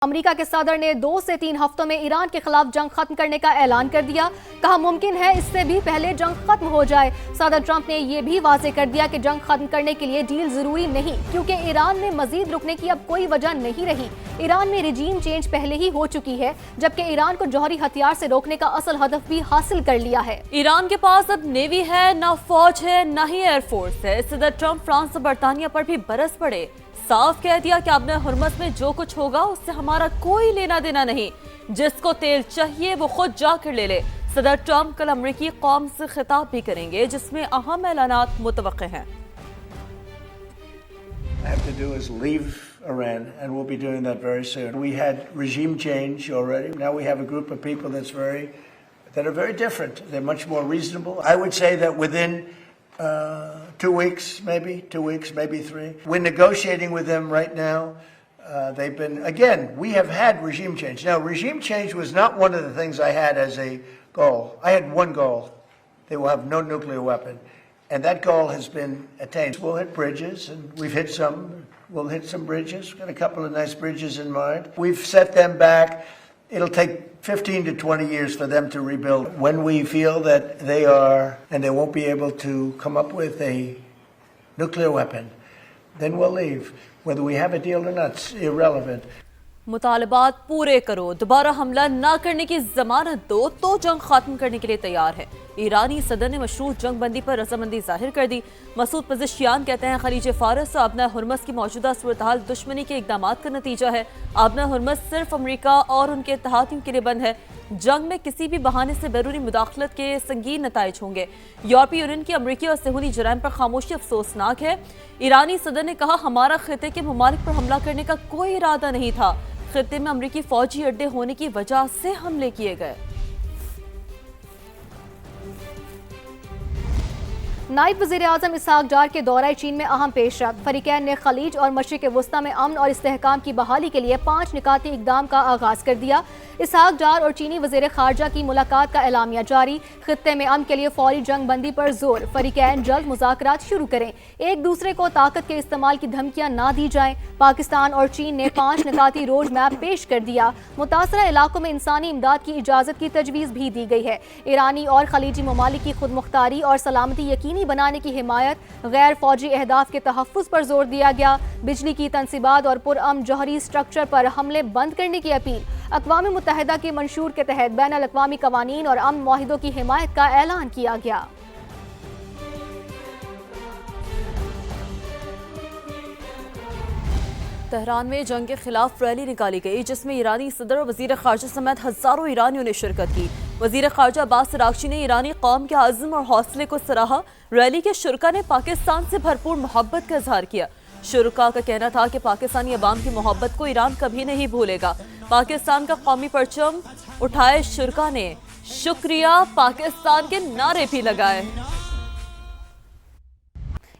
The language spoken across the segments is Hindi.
अमेरिका के सदर ने 2 से 3 हफ्तों में ईरान के खिलाफ जंग खत्म करने का ऐलान कर दिया। कहा मुमकिन है इससे भी पहले जंग खत्म हो जाए। सदर ट्रंप ने यह भी वाजे कर दिया कि जंग खत्म करने के लिए डील जरूरी नहीं, क्योंकि ईरान में मजीद रुकने की अब कोई वजह नहीं रही। ईरान में रिजीम चेंज पहले ही हो चुकी है, जबकि ईरान को जौहरी हथियार से रोकने का असल हदफ भी हासिल कर लिया है। ईरान के पास अब नेवी है, ना फौज है, ना ही एयरफोर्स है। सदर ट्रंप फ्रांस और बरतानिया पर भी बरस पड़े। साफ कह दिया कि आपने हुर्मुज़ में जो कुछ होगा उससे हमारा कोई लेना देना नहीं। जिसको तेल चाहिए वो खुद जाकर ले ले। सदर ट्रंप कल अमेरिकी कौम से खिताब भी करेंगे, जिसमें अहम ऐलानात मुतवक्के हैं। Iran, and we'll be doing that very soon. We had regime change already. Now we have a group of people that are very different. They're much more reasonable. I would say that within 2 weeks, maybe 3. We're negotiating with them right now. They've been, again, we have had regime change. Now, regime change was not one of the things I had as a goal. I had one goal. They will have no nuclear weapon. And that goal has been attained. We'll hit bridges, and we've hit some. We'll hit some bridges. We've got a couple of nice bridges in mind. We've set them back. It'll take 15 to 20 years for them to rebuild. When we feel that they are, and they won't be able to come up with a nuclear weapon, then we'll leave. Whether we have a deal or not, it's irrelevant. मुतालबात पूरे करो, दोबारा हमला ना करने की जमानत दो, तो जंग खत्म करने के लिए तैयार है। ईरानी सदर ने मशरूत जंग बंदी पर रजामंदी जाहिर कर दी। मसूद पज़ेश्कियान कहते हैं खलीज फारस और आबना हुर्मुज़ की मौजूदा सूरत हाल दुश्मनी के इकदाम का नतीजा है। आबना हुर्मुज़ सिर्फ अमरीका और उनके इत्तेहादियों के लिए बंद है। जंग में किसी भी बहाने से बैरूनी मुदाखलत के संगीन नताइज होंगे। यूरोपीय यूनियन की अमरीकी और सेहूनी जराइम पर खामोशी अफसोसनाक है। ईरानी सदर ने कहा हमारा खिते के ममालिक पर हमला करने का कोई इरादा नहीं था। खिते में अमरीकी फौजी अड्डे होने की वजह से हमले किए गए। नायब वज़ीर आज़म इसहाक डार के दौरा चीन में अहम पेशरफ्त। फरीकैन ने खलीज और मशरिक़ वस्ता में अमन और इस्तेहकाम की बहाली के लिए 5 निकाती इक़दाम का आगाज़ कर दिया। इसहाक डार और चीनी वज़ीर ख़ारजा की मुलाकात का एलामिया जारी। खित्ते में अमन के लिए फौरी जंग बंदी पर जोर। फरीकैन जल्द मुज़ाकरात शुरू करें। एक दूसरे को ताकत के इस्तेमाल की धमकियाँ ना दी जाएं। पाकिस्तान और चीन ने 5 निकाती रोड मैप पेश कर दिया। मुतासरा इलाकों में इंसानी इमदाद की इजाज़त की तजवीज़ भी दी गई है। ईरानी और खलीजी ममालिक की खुद मुख्तारी और सलामती यकीनी बनाने की हिमायत, गैर फौजी अहदाफ के तहफ़्फ़ुज़ पर जोर दिया गया। बिजली की तनसीबात और पुरअमन जौहरी स्ट्रक्चर पर हमले बंद करने की अपील। अक़वाम मुत्तहिदा के मंशूर के तहत बैन अल-अक़वामी क़वानीन और अमन मुआहिदों की हिमायत का ऐलान किया गया। तेहरान में जंग के खिलाफ रैली निकाली गई, जिसमें ईरानी सदर और वज़ीर ख़ारजा समेत हज़ारों ईरानियों ने शिरकत की। वज़ीर ख़ारजा अब्बास अराग़ची ने ईरानी कौम के आज़म और हौसले को सराहा। रैली के शुरका ने पाकिस्तान से भरपूर मोहब्बत का इजहार किया। शुरका का कहना था कि पाकिस्तानी अवाम की मोहब्बत को ईरान कभी नहीं भूलेगा। पाकिस्तान का कौमी परचम उठाए शुरका ने शुक्रिया पाकिस्तान के नारे भी लगाए।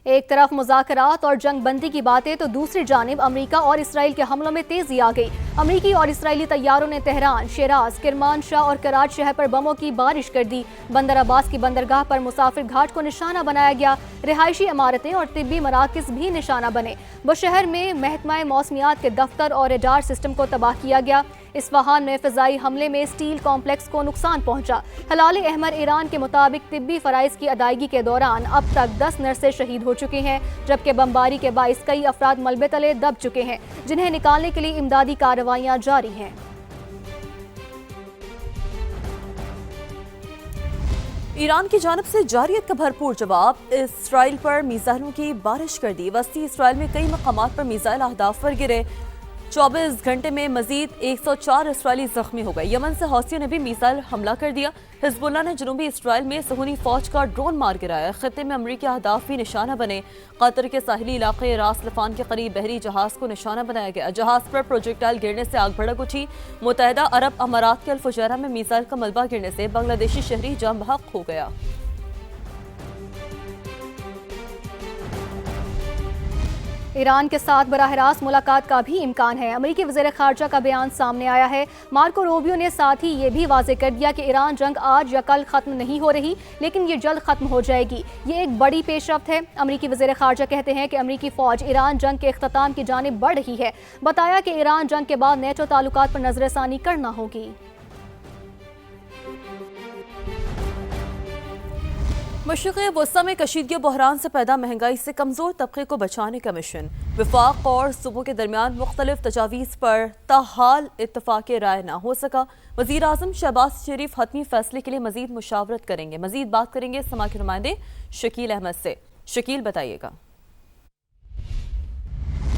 एक तरफ मुज़ाकरात और जंग बंदी की बातें तो दूसरी जानिब अमेरिका और इसराइल के हमलों में तेजी आ गई। अमेरिकी और इसराइली तैयारों ने तेहरान, शिराज, किरमानशाह और कराच शहर पर बमों की बारिश कर दी। बंदर अब्बास की बंदरगाह पर मुसाफिर घाट को निशाना बनाया गया। रिहायशी इमारतें और तिब्बी मराकज़ भी निशाना बने। बुशहर में महकमा मौसमियात के दफ्तर और रडार सिस्टम को तबाह किया गया। इस्फहान में फ़िज़ाई हमले में स्टील कॉम्प्लेक्स को नुकसान पहुंचा। हलाल अहमर ईरान के मुताबिक तिब्बी फ़राइज़ की अदायगी के दौरान अब तक 10 नर्सें शहीद हो चुकी हैं, जबकि बमबारी के बाइस कई अफराद मलबे तले दब चुके हैं, जिन्हें निकालने के लिए इमदादी कार्रवाइयाँ जारी हैं। ईरान की जानब से जारियत का भरपूर जवाब। इसराइल पर मिसाइलों की बारिश कर दी। वस्ती इसराइल में कई मकामात पर मिसाइल अहदाफ पर गिरे। 24 घंटे में मजीद 104 इसराइली जख्मी हो गए। यमन से हौसियों ने भी मिसाइल हमला कर दिया। हिजबुल्लाह ने जनूबी इसराइल में सहूनी फौज का ड्रोन मार गिराया। खिते में अमरीकी अहदाफ भी निशाना बने। कतर के साहिली इलाके रास लफान के करीब बहरी जहाज को निशाना बनाया गया। जहाज पर प्रोजेक्टाइल गिरने से आग भड़क उठी। मुत्तहिदा अरब अमारात के अल फुजैरा में मिसाइल का मलबा गिरने से बांग्लादेशी शहरी जाम बहक हो गया। ईरान के साथ बराह रास्त मुलाकात का भी इम्कान है। अमेरिकी वज़ीर ख़ारजा का बयान सामने आया है। मार्को रूबियो ने साथ ही ये भी वाज़ेह कर दिया कि ईरान जंग आज या कल ख़त्म नहीं हो रही, लेकिन ये जल्द ख़त्म हो जाएगी। ये एक बड़ी पेशरफ्त है। अमेरिकी वज़ीर ख़ारजा कहते हैं कि अमेरिकी फ़ौज ईरान जंग के इख्तिताम की जानिब बढ़ रही है। बताया कि ईरान जंग के बाद नेटो ताल्लुकात पर नज़रसानी करना होगी। मशरिक़ी वस्ता में कशीदगी बहरान से पैदा महंगाई से कमज़ोर तबके को बचाने का मिशन। विफाक और सूबों के दरमियान मुख्तलिफ तजावीज़ पर ताहाल इत्तफ़ाक़ राय ना हो सका। वज़ीर आज़म शहबाज शरीफ हतमी फैसले के लिए मज़ीद मुशावरत करेंगे। मज़ीद बात करेंगे समा के नुमाइंदे शकील अहमद से। शकील, बताइएगा।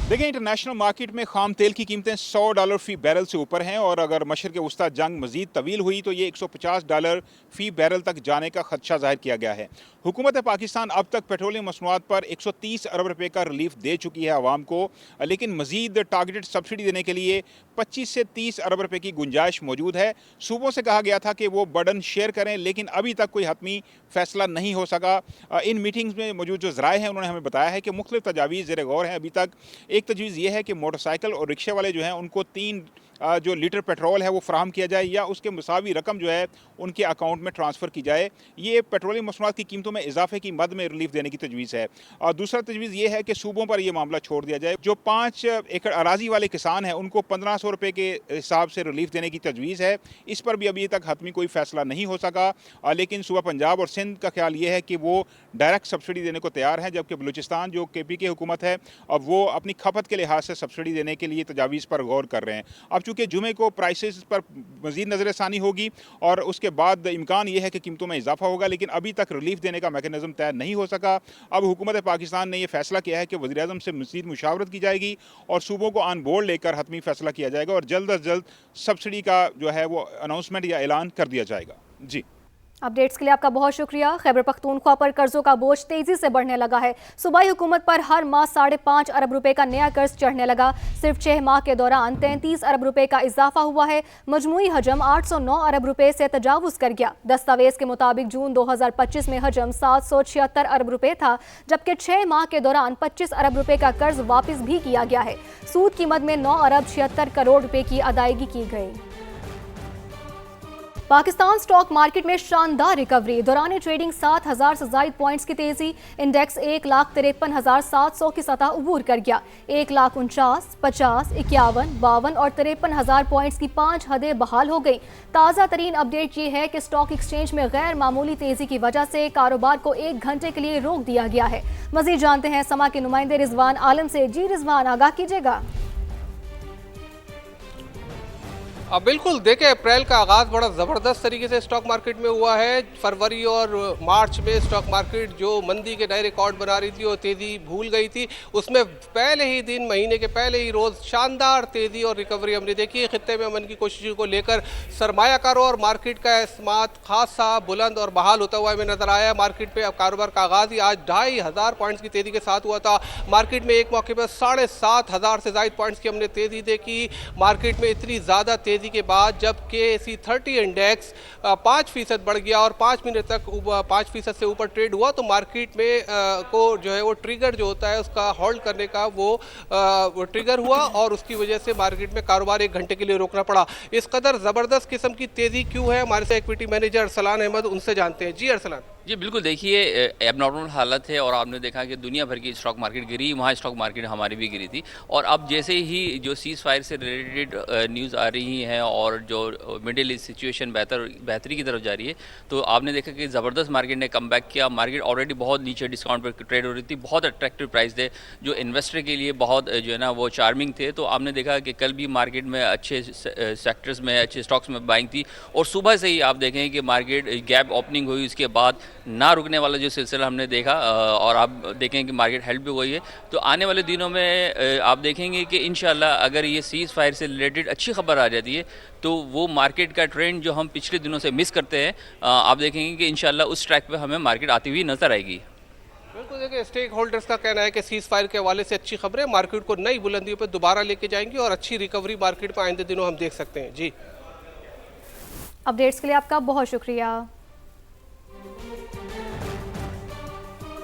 देखिए, इंटरनेशनल मार्केट में खाम तेल की कीमतें $100 फ़ी बैरल से ऊपर हैं और अगर मशरिक़ वस्ता जंग मज़ीद तवील हुई तो ये $150 फ़ी बैरल तक जाने का खदशा ज़ाहिर किया गया है। हुकूमत पाकिस्तान अब तक पेट्रोलियम मसनूआत पर 130 अरब रुपए का रिलीफ दे चुकी है आवाम को, लेकिन मज़ीद टारगेटेड सब्सिडी देने के लिए 25 से 30 अरब रुपए की गुंजाइश मौजूद है। सूबों से कहा गया था कि वो बर्डन शेयर करें, लेकिन अभी तक कोई हतमी फैसला नहीं हो सका। इन मीटिंग्स में मौजूद जो ज़राए हैं उन्होंने हमें बताया है कि मुख्तलिफ तजावीज़ ज़ेर गौर हैं। अभी तक एक तजवीज़ ये है कि मोटरसाइकिल और रिक्शे वाले जो हैं उनको 3 जो लीटर पेट्रोल है वो फराहम किया जाए या उसके मुसावी रकम जो है उनके अकाउंट में ट्रांसफ़र की जाए। ये पेट्रोलियम मसनूआत की कीमतों में इजाफे की मद में रिलीफ देने की तजवीज़ है। और दूसरा तजवीज़ ये है कि सूबों पर यह मामला छोड़ दिया जाए। जो 5 एकड़ अराजी वाले किसान हैं उनको 1500 रुपये के हिसाब से रिलीफ देने की तजवीज़ है। इस पर भी अभी तक हतमी कोई फैसला नहीं हो सका, लेकिन सूबा पंजाब और सिंध का ख्याल ये है कि वो डायरेक्ट सब्सिडी देने को तैयार है, जबकि बलूचिस्तान जो KP की हुकूमत है अब वो अपनी खपत के लिहाज से सब्सिडी देने के लिए तजावीज़ पर गौर कर रहे हैं। अब चूँकि जुमे को प्राइसेस पर मज़ीद नज़रसानी होगी और उसके बाद इम्कान ये है कि कीमतों में इजाफा होगा, लेकिन अभी तक रिलीफ देने का मैकेनिज़्म तय नहीं हो सका। अब हुकूमत पाकिस्तान ने यह फैसला किया है कि वज़ीर आज़म से मज़ीद मुशावरत की जाएगी और सूबों को ऑन बोर्ड लेकर हतमी फैसला किया जाएगा और जल्द अज जल्द सब्सिडी का जो है वो अनाउंसमेंट या ऐलान कर दिया जाएगा। जी, अपडेट्स के लिए आपका बहुत शुक्रिया। खैबर पख्तूनख्वा पर कर्जों का बोझ तेजी से बढ़ने लगा है। सूबाई हुकूमत पर हर माह 5.5 अरब रुपए का नया कर्ज चढ़ने लगा। सिर्फ 6 माह के दौरान 33 अरब रुपए का इजाफा हुआ है। मजमूई हजम 809 अरब रुपए से तजावुज कर गया। दस्तावेज के मुताबिक जून 2025 में हजम 776 अरब रुपए था, जबकि 6 माह के दौरान 25 अरब रुपए का कर्ज वापस भी किया गया है। सूद की मद में 9 अरब 76 करोड़ रुपए की अदायगी की गई। पाकिस्तान स्टॉक मार्केट में शानदार रिकवरी। दौरान ट्रेडिंग 7000 से ज़ायद पॉइंट्स की तेजी। इंडेक्स 1,53,700 की सतह उबूर कर गया। 1,49, 50, 51, 52 और 53,000 पॉइंट्स की 5 हदें बहाल हो गई। ताज़ा तरीन अपडेट ये है कि स्टॉक एक्सचेंज में गैर मामूली तेजी की वजह से कारोबार को 1 घंटे के लिए रोक दिया गया है। मज़ीद जानते हैं समा के नुमाइंदे रिजवान आलम से। जी रिजवान, आगाह कीजिएगा। बिल्कुल, देखें, अप्रैल का आगाज़ बड़ा ज़बरदस्त तरीके से स्टॉक मार्केट में हुआ है। फरवरी और मार्च में स्टॉक मार्केट जो मंदी के नए रिकॉर्ड बना रही थी और तेज़ी भूल गई थी, उसमें पहले ही दिन, महीने के पहले ही रोज़ शानदार तेज़ी और रिकवरी हमने देखी। खित्ते में अमन की कोशिशों को लेकर सरमायाकारों और मार्केट का एतमाद खासा बुलंद और बहाल होता हुआ हमें नजर आया। मार्केट में अब कारोबार का आगाज़ ही आज 2500 पॉइंट्स की तेज़ी के साथ हुआ था। मार्केट में एक मौके पर 7500 से ज़ायद पॉइंट्स की हमने तेज़ी देखी। मार्केट में इतनी ज़्यादा तेज़ी के बाद जब KSE 30 इंडेक्स 5% बढ़ गया और 5 मिनट तक 5% से ऊपर ट्रेड हुआ, तो मार्केट में को जो है वो ट्रिगर जो होता है उसका होल्ड करने का वो ट्रिगर हुआ और उसकी वजह से मार्केट में कारोबार 1 घंटे के लिए रोकना पड़ा। इस कदर ज़बरदस्त किस्म की तेज़ी क्यों है, हमारे साथ इक्विटी मैनेजर अरसलान अहमद, उनसे जानते हैं। जी अरसलान। जी बिल्कुल, देखिए एबनॉर्मल हालत है और आपने देखा कि दुनिया भर की स्टॉक मार्केट गिरी, वहाँ स्टॉक मार्केट हमारी भी गिरी थी। और अब जैसे ही जो सीज़ फायर से रिलेटेड न्यूज़ आ रही हैं और जो मिडिल ईस्ट सिचुएशन बेहतरी की तरफ जा रही है, तो आपने देखा कि ज़बरदस्त मार्केट ने कम बैक किया। मार्केट ऑलरेडी बहुत नीचे डिस्काउंट पर ट्रेड हो रही थी, बहुत अट्रैक्टिव प्राइस थे जो इन्वेस्टर के लिए बहुत जो है ना वो चार्मिंग थे। तो आपने देखा कि कल भी मार्केट में अच्छे सेक्टर्स में, अच्छे स्टॉक्स में बाइंग थी और सुबह से ही आप देखें कि मार्केट गैप ओपनिंग हुई, उसके बाद ना रुकने वाला जो सिलसिला हमने देखा और आप देखें कि मार्केट हेल्प भी हुई है। तो आने वाले दिनों में आप देखेंगे कि इंशाल्लाह अगर ये सीज़ फायर से रिलेटेड अच्छी खबर आ जाती है तो वो मार्केट का ट्रेंड जो हम पिछले दिनों से मिस करते हैं, आप देखेंगे कि इंशाल्लाह उस ट्रैक पे हमें मार्केट आती हुई नजर आएगी। बिल्कुल, देखिए, स्टेक होल्डर्स का कहना है कि सीज़ फायर के हवाले से अच्छी खबरें मार्केट को नई बुलंदियों पर दोबारा लेके जाएंगी और अच्छी रिकवरी मार्केट में आइंदे दिनों हम देख सकते हैं। जी, अपडेट्स के लिए आपका बहुत शुक्रिया।